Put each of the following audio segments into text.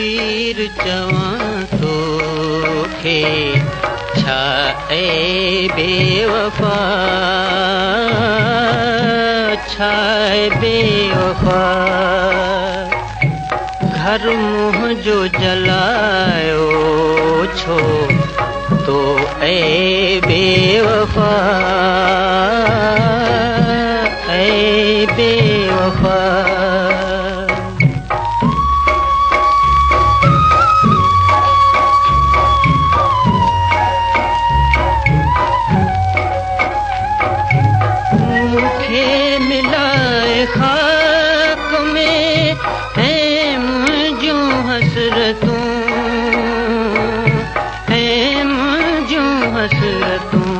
तकदीर चवां तोखे छा ए बेवफा, छा ए बेवफा। घर मुंह जो जलायो छो तो ए बेवफा, ए बेवफा। मुखे मिलाए खाक में है मुझूं हसरतूं, है मुझूं हसरतूं।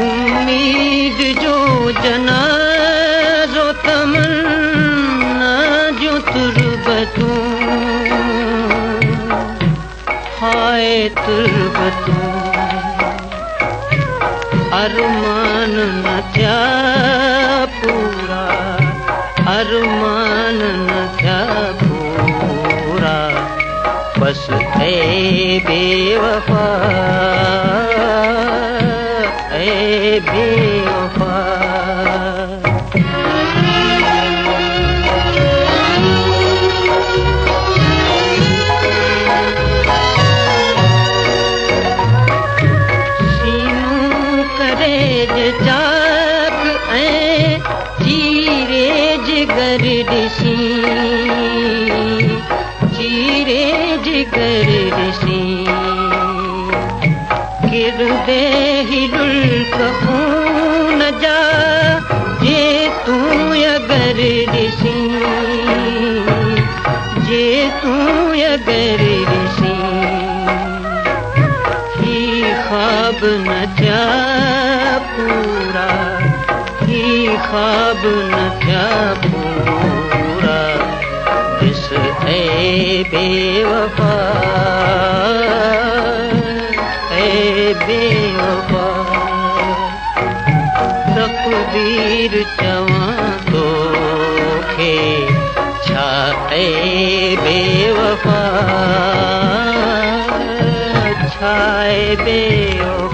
उम्मीद जो जनाज़ो तमन्ना जो तुरबतूं, हाय तुरबतूं। अरमान न थिया पूरा, अरमान न थिया पूरा, बस ए बेवफा, ए बेवफा। जाग ऐं चीरे जिगर ॾिसी, चीरे जिगर ॾिसी। किरदे ही डुल्क खून जा जे तूं अगर ॾिसी, जे तूं अगर ॾिसी। ही ख्वाब न थिया पूरा, ही ख्वाब न थिया पूरा, जिस ए बेवफा, ए बेवफा। तकदीर चवां तोखे छा ए बेवफा, छा ए बेवफा।